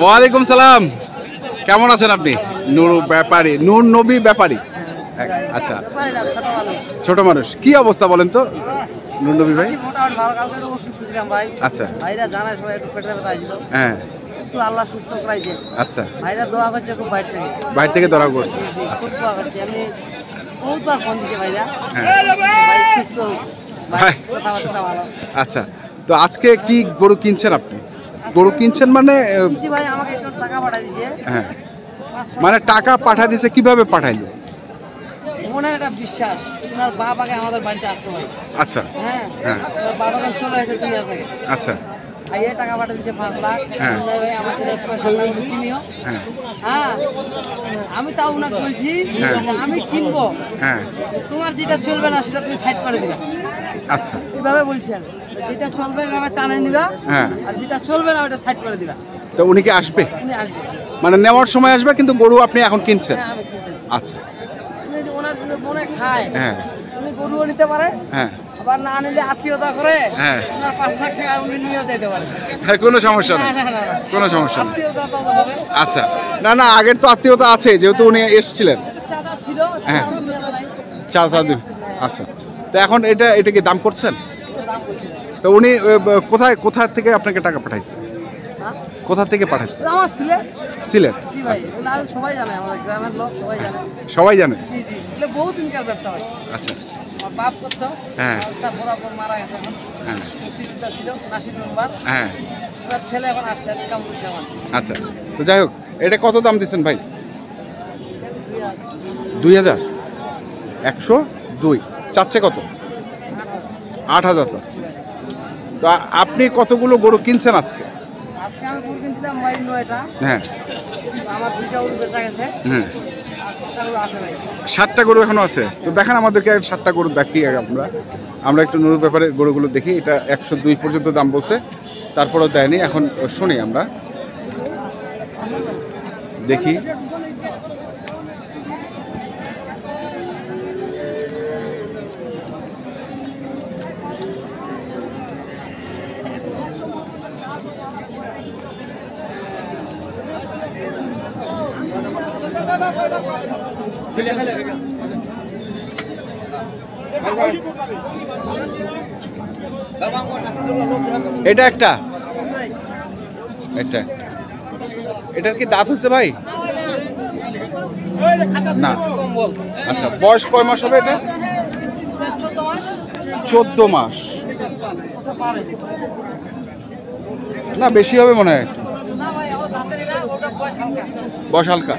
ওয়ালাইকুম সালাম। কেমন আছেন আপনি? নূর ব্যাপারী, নূর নবী ব্যাপারী। আচ্ছা, ছোট মানুষ। কি অবস্থা বলেন তো নূর নবী ভাই? আচ্ছা, হ্যাঁ, আল্লাহ সুস্থ করাইছে। আচ্ছা, ভাইরা দোয়া করছে খুব বাইরে থেকে ধরা করছে। আচ্ছা, আমি বহুতবার ফোন দিছে ভাইরা, ভাই সুস্থ ভাই। আচ্ছা, তো আজকে কি গরু কিনছেন আপনি? গরু কিনছেন মানে? ভাই আমাকে একটু টাকা পাঠিয়ে দিয়েছে। হ্যাঁ, মানে টাকা পাঠা দিয়েছে, কিভাবে পাঠাইলো? মনে একটা বিশ্বাস, তোমার বাবাকে আমাদের বাড়িতে আসতে হয়। আচ্ছা, হ্যাঁ, হ্যাঁ, বাবাকে চলে এসেছে দুনিয়া থেকে। আচ্ছা, ভাইয়া টাকা পাঠিয়ে দিচ্ছে 5 লাখ। হ্যাঁ, ভাই আমাদের 6-7 লাখ কিনিও। হ্যাঁ, হ্যাঁ, আমি তাও উনাকে বলছি হ্যাঁ, আমি কিনবো, হ্যাঁ, তোমার যেটা চলবে না সেটা তুমি সাইড করে দিবা। আচ্ছা, এইভাবে বলছি আমি, যেটা চলবে এভাবে টানে নিবা, হ্যাঁ, আর যেটা চলবে না ওটা সাইড করে দিবা। তো উনি কি আসবে? উনি আসবে, মানে নেওয়ার সময় আসবে, কিন্তু গরু আপনি এখন কিনছেন? হ্যাঁ আমি কিনতেছি। আচ্ছা, উনি যে ওনার জন্য মনে খায়, হ্যাঁ, উনি গরুও নিতে পারে, হ্যাঁ, আবার না নিলে আত্মীয়তা করে, হ্যাঁ, ওনার 5 লাখ টাকা উনি নিয়েও যেতে পারে। হ্যাঁ, কোনো সমস্যা নেই, না, না, না, কোনো সমস্যা নেই। আত্মীয়তা তো হবে। আচ্ছা, না না, আগের তো আত্মীয়তা আছে, যেহেতু উনি এসেছিলেন। চাচা ছিল, হ্যাঁ, চাচা দুনিয়াতে নাই। চার দিন। আচ্ছা, তো এখন এটা কি দাম করছেন? তো দাম বলছি না। তো উনি কোথা থেকে আপনাকে টাকা পাঠাইছে? হ্যাঁ? কোথা থেকে পাঠাইছে? আমার সিলেট। সিলেট? জি ভাই, ওগুলো সবাই জানে, আমাদের গ্রামের লোক সবাই জানে। সবাই জানে? জি জি, এগুলো বহু দিনকার ব্যবসা হয়। আচ্ছা, আমার বাপ করতো, হ্যাঁ, আচ্ছা বরাবর মারা গেছে এখন। হ্যাঁ, মুক্তিযোদ্ধা ছিল, নাসির মেম্বার। হ্যাঁ, ওনার ছেলে এখন আসছে, কামরুজ্জামান। আচ্ছা, তো যাই হোক, এটা কত দাম দিচ্ছেন ভাই? 2000? 102 চাচ্ছে কত? 8000 চাচ্ছে। তো আপনি কতগুলো গরু কিনছেন আজকে? আজকে আমি গরু কিনছিলাম ভাই 9টা। হ্যাঁ, আমার 2টা গরু বেচা গেছে, হ্যাঁ, আর 7টা গরু আছে ভাই। 7টা গরু এখনো আছে। তো দেখেন আমাদেরকে 7টা গরু দেখি আগে আমরা একটু নুরুর ব্যাপারে গরুগুলো দেখি। এটা 102 পর্যন্ত দাম বলছে, তারপরেও দেয়নি। এখন শুনি আমরা, দেখি। এটা একটা, এটার কি দাঁত হচ্ছে ভাই? না। আচ্ছা, বয়স কয় মাস হবে এটা? 14 মাস। 14 মাস? না, বেশি হবে মনে হয়। না ভাই, আমার দাঁতের এটা, ওটা বয়স হালকা। বয়স হালকা?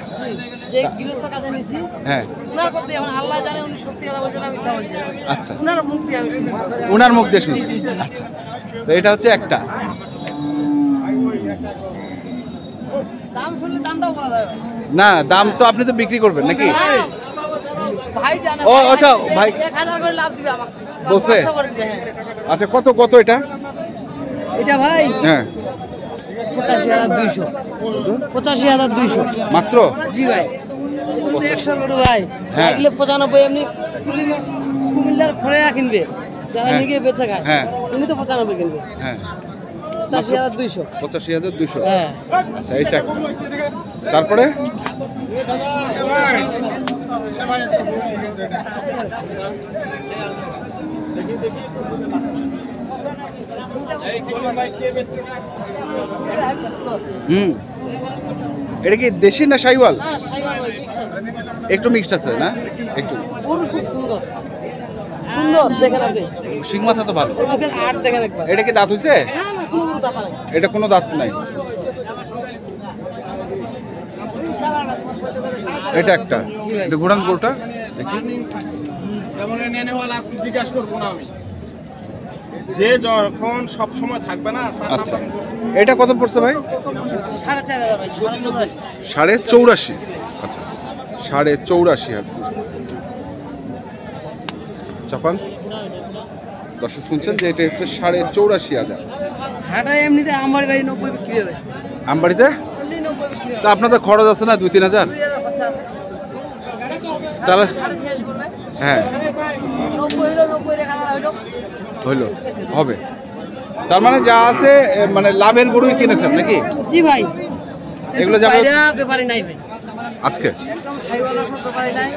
যে গৃহস্থর কাছে নিয়েছি, হ্যাঁ, উনার কথা এখন আল্লাহ জানে, উনি সত্যি কথা বলছেন না মিথ্যা বলছেন। আচ্ছা, উনার মুখ দিয়ে আমি শুনছি। ওনার মুখ দিয়ে শুনছি। আচ্ছা, তো এটা হচ্ছে একটা। দাম শুনলে দামটাও বলা যাবে না, দাম তো আপনি তো বিক্রি করবেন নাকি? ভাই জানে। ও আচ্ছা, ভাই 1000 করে লাভ দিবে আমাকে বলছে? 500 করে দিবে। হ্যাঁ, আচ্ছা, কত এটা? এটা ভাই হ্যাঁ, 85,200। 85,200 মাত্র? জি ভাই, এগুলো তো 100 করে ভাই। হ্যাঁ। এগুলো 95 এমনি কুমিল্লার খড়েয়া কিনবে, যারা হ্যাঁ। নিয়ে বেচে খায়, হ্যাঁ। উনি তো 95 কিনবে। হ্যাঁ, 85,200। 85,200? হ্যাঁ। আচ্ছা, এইটা একটা। তারপরে এটা কি দেশি না শাইওয়াল? না, সাইবার ভাই মিক্স আছে। একটু মিক্সড আছে না? একটু। গরু খুব সুন্দর, সুন্দর দেখেন আপনি। শিং মাথা তো ভালো। মুখের আট দেখেন একবার। এটা কি দাঁত হয়েছে? না না, কোনো গরু দাঁত নাই। এটা কোনো দাঁত নাই। এটা একটা। এটা ঘোড়ান গরুটা দেখি। জিজ্ঞাসা করবো না আমি, যে যখন সব সময় থাকবে না। আচ্ছা, এটা কত পড়ছে ভাই? 4,500 ভাই, 84,000। 84,500? আচ্ছা, 84,500। চাপান দর্শক শুনছেন যে এটা হচ্ছে 84,500। হাটায় এমনিতে আমবাড়ি ভাই 90 বিক্রি হবে। আমবাড়িতে? এমনি 90 বিক্রি হবে। তা আপনাদের খরচ আছে না 2-3 হাজার? 2,000 খরচা আছে। তাহলে 6,500 করবে। হ্যাঁ, 90 হইলো, 90 রেখা হইলো। হইলো, হবে। তার মানে যা আছে, মানে লাভের গরুই কিনেছেন নাকি? জি ভাই, এগুলো যাবে ব্যাপারই নাই ভাই আজকে। একদম সাইওয়ালের কোনো ব্যাপারই নাই,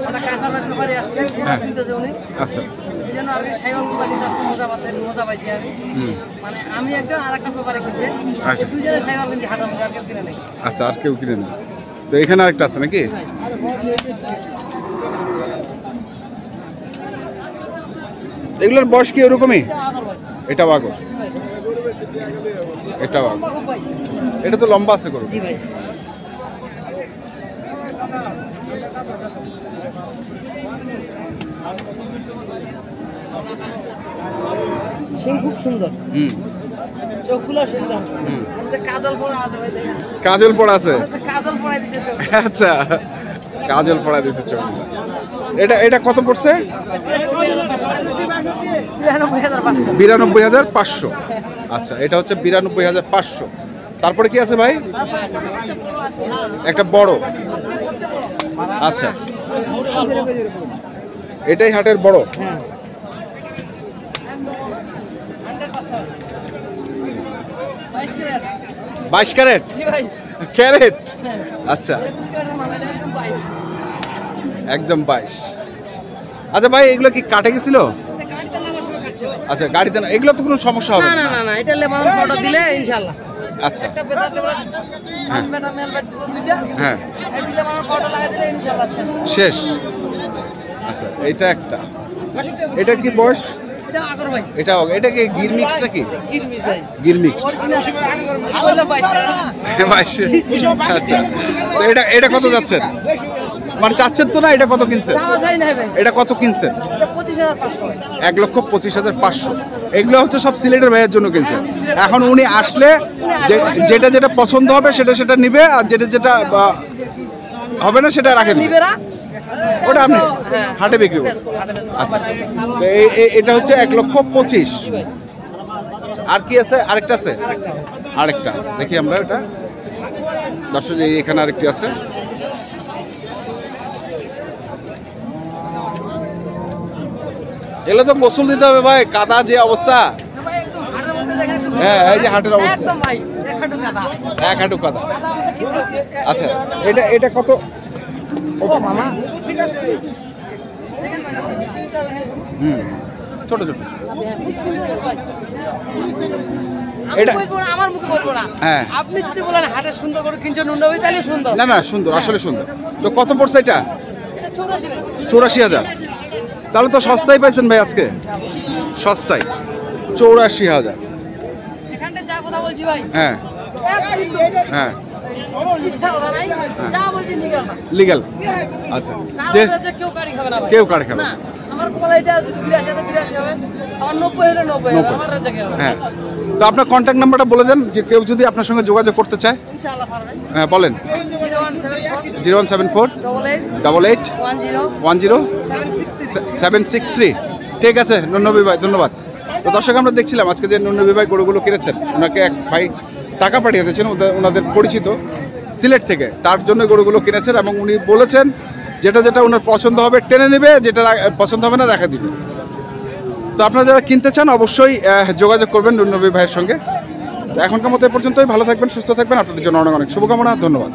ওটা কাঁচা ব্যাপারই আসছে কিনতেছে উনি। আচ্ছা এই জন্য আর কি সাইওয়ালগুলো কিন্তু আজকে মজা পাইছি আমি। মানে আমি একজন আর একটা ব্যাপারে কিনছে, দুইজনে সাইওয়াল কিনছি হাটার মধ্যে, আর কেউ কিনে নেই। আচ্ছা আর কেউ কিনে নেই। তো এখানে আরেকটা আছে নাকি? এগুলোর বয়স কি ওরকমই? এটা বাগর, এটা বাগর, এটা তো লম্বা আছে করো। সিং খুব সুন্দর, চোখগুলো সুন্দর, কাজল পড়া আছে ভাই, কাজল পড়া আছে, কাজল পড়াই দিছে চোখ। আচ্ছা কাজল পড়া দিছে চোখ। এটা এটা কত পড়ছে? 92,500। আচ্ছা এটা হচ্ছে 92,500। তারপরে কি আছে ভাই? একটা বড়, আচ্ছা এটাই হাটের বড়। 22 ক্যারেট, ক্যারেট, আচ্ছা একদম 22। আচ্ছা ভাই এগুলো কি কাটে গেছিল? আচ্ছা গাড়িতে না, এগুলো তো কোনো সমস্যা হবে না? না না না, এটা লেমন ফটো দিলে ইনশাআল্লাহ। আচ্ছা একটা বেদাতে আসবেটা মেলবেট দুইটা, হ্যাঁ এটা লেমন ফটো লাগাই দিলে ইনশাআল্লাহ শেষ। আচ্ছা এটা একটা, এটা কি বয়স? এটা আগর ভাই, এটা কি গির মিক্স নাকি? কিরমিস ভাই, গির মিক্স। আগলে 22 টাকা। আচ্ছা তো এটা কত যাচ্ছেন? মানে চাচ্ছেন তো না? এটা কত কিনছেন? চাওয়া যায় না ভাই, এটা কত কিনছেন? এটা 25,500। 1,25,500। এগুলো হচ্ছে সব সিলেটের ভাইয়ের জন্য কিনছেন। এখন উনি আসলে যেটা যেটা পছন্দ হবে সেটা সেটা নিবে, আর যেটা যেটা হবে না সেটা রাখে দিবে। ওটা আপনি হাটে বিক্রি করবেন। আচ্ছা এটা হচ্ছে 1,25,000। আর কি আছে? আরেকটা আছে, আরেকটা আছে দেখি আমরা। এটা দর্শক এখানে আরেকটি আছে। এগুলো তো গোসল দিতে হবে ভাই, কাদা যে অবস্থা। হ্যাঁ এই যে হাটের অবস্থা, একদম ভাই এক হাঁটু কাদা, এক হাঁটু কাদা। আচ্ছা এটা এটা কত? ও মামা ছোট ছোট। এটা আমার মুখে বলবো না, হ্যাঁ আপনি যদি বলেন হাটে সুন্দর করে কিনছেন নুনডাবি, তাহলে সুন্দর। না না সুন্দর, আসলে সুন্দর। তো কত পড়ছে এটা? 84,000। তাহলে তো সস্তায় পাইছেন ভাই আজকে, সস্তায় 84,000। এখানটা যা কথা বলছি ভাই, হ্যাঁ হ্যাঁ মিথ্যা কথা নাই, যা বলছি লিগ্যাল না, লিগ্যাল। আচ্ছা যে কেউ গাড়ি খাবে না ভাই, কেউ কাট খাবে না। আমার কপালে এটা যদি 82 হবে, আমার 90 হলে 90 হবে, আমার রাজা কে হবে। হ্যাঁ তো আপনার কন্ট্যাক্ট নাম্বারটা বলে দেন, যে কেউ যদি আপনার সঙ্গে যোগাযোগ করতে চায়। ইনশাআল্লাহ পারবে। হ্যাঁ বলেন। 0174 01748 10 763। ঠিক আছে নুননবী ভাই, ধন্যবাদ। তো দর্শক আমরা দেখছিলাম আজকে যে নুননবী ভাই গরুগুলো কিনেছেন, ওনাকে এক ভাই টাকা পাঠিয়ে দিয়েছেন, ওনাদের পরিচিত সিলেট থেকে, তার জন্য গরুগুলো কিনেছেন। এবং উনি বলেছেন যেটা যেটা ওনার পছন্দ হবে টেনে নেবে, যেটা পছন্দ হবে না রাখা দিবে। তো আপনারা যারা কিনতে চান অবশ্যই যোগাযোগ করবেন নুননবী ভাইয়ের সঙ্গে। তো এখনকার মতো এ পর্যন্তই। ভালো থাকবেন, সুস্থ থাকবেন, আপনাদের জন্য অনেক অনেক শুভকামনা, ধন্যবাদ।